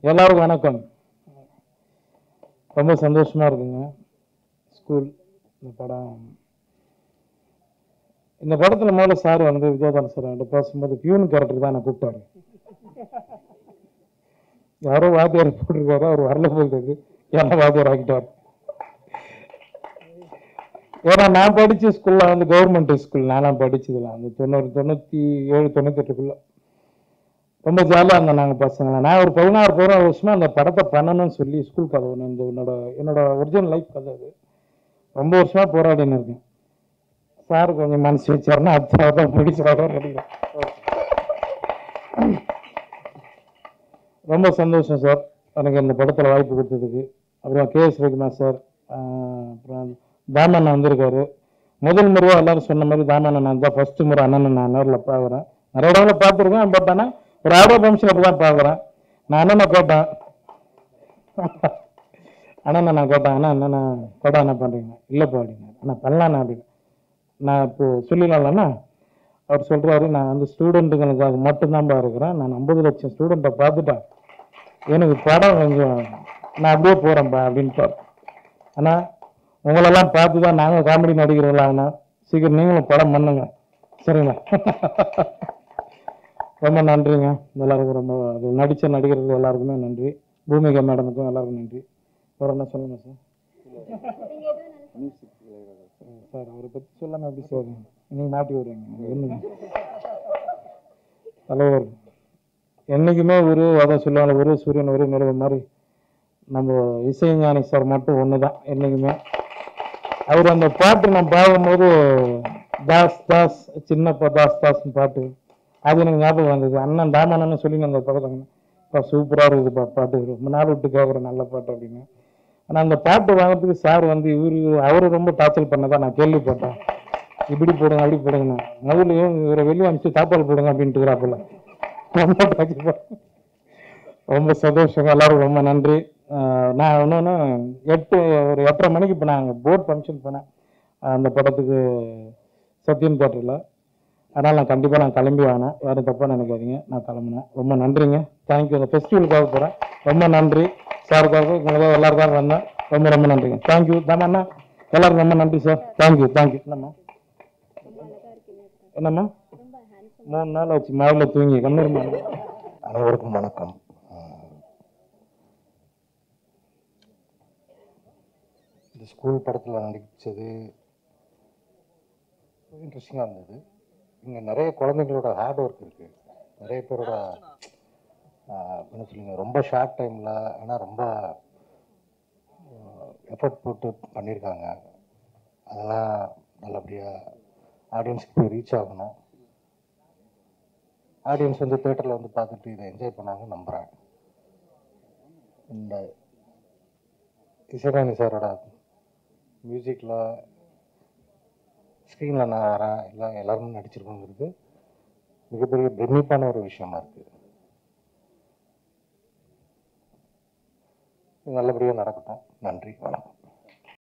எல்லாருக்கும் வணக்கம். ரொம்ப சந்தோஷமா இருக்குங்க. ஸ்கூல் இந்த படத்துல முதல்ல சார் வந்து விஜயகாந்த் சார் வந்து பேசும்போது பியூன் கேரக்டர் தான் நான் கூப்பிட்டாரு. யாரோ வாத்தியார் போட்டிருக்காரு, அவர் வரல போகிறது யாரோ வாத்தியார் ஆகிட்டார். ஏன்னா நான் படிச்ச ஸ்கூல்ல வந்து கவர்மெண்ட் ஸ்கூல், நானும் படிச்சதுல அந்த 97 98 ரொம்ப ஜாலியாக இருந்தோம் நாங்கள் பசங்களை. நான் ஒரு 16 வருஷமா அந்த படத்தை பண்ணணும்னு சொல்லி ஸ்கூல் கதை ஒன்று, இந்த என்னோட ஒரிஜினல் லைஃப் கதை அது. ரொம்ப வருஷமா போராடின்னு இருக்கேன். சார் கொஞ்சம் மனசு வச்சாருன்னா தான் முடிச்சு. ரொம்ப சந்தோஷம் சார் எனக்கு இந்த படத்தில் வாய்ப்பு கொடுத்ததுக்கு. அப்புறம் கேஎஸ் ரகுமார் சார், அப்புறம் தாமண்ணா வந்திருக்காரு. முதல் முறையாக எல்லாரும் சொன்ன மாதிரி தாமண்ணா நான் தான் ஃபர்ஸ்ட் முறை அண்ணனை நான் நேரில் பார்க்குறேன். நிறைய இடங்களில் பார்த்துருக்கேன், பட் ஆனால் ஒரு ஆர்வ ஃபங்க்ஷன் அப்படி தான் பார்க்குறேன். நான் அண்ணனை கேட்டேன், நான் கேட்டேன் அண்ணா என்னண்ணா படம் என்ன பண்ணுறீங்க? இல்லைப்பா அப்படிங்க. அண்ணா பண்ணலாண்ணா அப்படின்னு. நான் இப்போது சொல்லிடலாம்ண்ணா. அவர் சொல்கிறாரு, நான் வந்து ஸ்டூடெண்ட்டுங்களுக்காக மட்டும்தான்ப்பா இருக்கிறேன், நான் 50 லட்சம் ஸ்டூடெண்ட்டை பார்த்துட்டேன், எனக்கு படம் கொஞ்சம் நான் அப்படியே போகிறேன்ப்பா அப்படின்ட்டு. ஆனால் உங்களெல்லாம் பார்த்து தான் நாங்கள் காமெடி நடிக்கிறோம்லாங்கண்ணா, சீக்கிரம் நீங்களும் படம் பண்ணுங்க சரிங்களா? ரொம்ப நன்றிங்க எல்லாருக்கும். ரொம்ப அது நடித்த நடிகர்கள் எல்லாருக்குமே நன்றி. பூமிகா மேடமுக்கும் எல்லாருக்கும் நன்றி. வேறு என்ன சொல்லுங்கள் சார்? சார் அவரை பற்றி சொல்லாமல் எப்படி சார் நீங்கள் மாட்டி வருவீங்க? ஒன்றுங்க தலைவர் என்றைக்குமே ஒரு அதான் சொல்லுவாங்க, ஒரு சூரியன் ஒரு நிலவு மாதிரி நம்ம இசைஞானி சார் மட்டும் ஒன்று தான் என்றைக்குமே. அவர் அந்த பாட்டு நான் பார்க்கும்போது தாஸ் தாஸ் சின்னப்பா தாஸ் தாஸ்ன்னு பாட்டு அது எனக்கு ஞாபகம் வந்தது. அண்ணன் தாமண்ணன்னு சொல்லி அந்த படத்தாங்கப்பா சூப்பராக இருக்குதுப்பா பாட்டு, ரொம்ப நாள் விட்டு கேட்குறேன் நல்ல பாட்டு அப்படின்னு. ஆனால் அந்த பாட்டு வாங்கிறதுக்கு சார் வந்து அவரை ரொம்ப டார்ச்சல் பண்ணதான் நான் கேள்விப்பட்டேன். இப்படி போடுங்க அப்படி போடுங்கண்ணா, முதல்லையும் இவரை வெளியே அனுப்பிச்சு தாப்பால் போடுங்க அப்படின்ட்டு இருக்கிறாப்புல. ரொம்ப டார்ச்சல். ரொம்ப சந்தோஷங்க, எல்லாரும் ரொம்ப நன்றி. நான் இன்னொன்று ஒரு 8:30 மணிக்கு இப்போ நான் போர்ட் ஃபங்க்ஷன் போனேன் அந்த படத்துக்கு சத்யன் தேட்டரில். அதனால் நான் கண்டிப்பாக நான் கிளம்பி வாங்கினேன், யாரும் தப்பாக நினைக்காதீங்க, நான் கிளம்புனேன். ரொம்ப நன்றிங்க, தேங்க்யூ. இந்த ஃபெஸ்டிவலுக்காக போகிறேன், ரொம்ப நன்றி சாருக்காக, உங்களுக்காக எல்லாருக்காக வந்தேன். ரொம்ப ரொம்ப நன்றிங்க, தேங்க்யூ. தானண்ணா எல்லாருக்கும் ரொம்ப நன்றி சார், தேங்க்யூ தேங்க்யூ. என்னம்மா என்னம்மா 3 நாள் ஆச்சு மழையில் தூங்கி கண்ணூர். அனைவருக்கும் வணக்கம். இந்த ஸ்கூல் படத்தில் நடித்தது இன்ட்ரெஸ்டிங்காக இருந்தது. இங்கே நிறைய குழந்தைங்களோட ஹார்ட் ஒர்க் இருக்குது, நிறைய பேரோட என்ன சொல்லுங்க, ரொம்ப ஷார்ட் டைமில் ஆனால் ரொம்ப எஃபர்ட் போட்டு பண்ணியிருக்காங்க. அதெல்லாம் நல்லபடியாக ஆடியன்ஸுக்கு போய் ரீச் ஆகணும். ஆடியன்ஸ் வந்து தேட்டரில் வந்து பார்த்துட்டு இதை என்ஜாய் பண்ணாங்கன்னு நம்புகிறேன். இந்த இசைராணி சாரோட மியூசிக்கில் ஸ்க்ரீனில் நான் வரேன், எல்லாருமே நடிச்சிருக்கோங்கிறது மிகப்பெரிய பிரமிப்பான ஒரு விஷயமா இருக்குது. நல்லபடியாக நடக்கட்டும். நன்றி, வணக்கம்.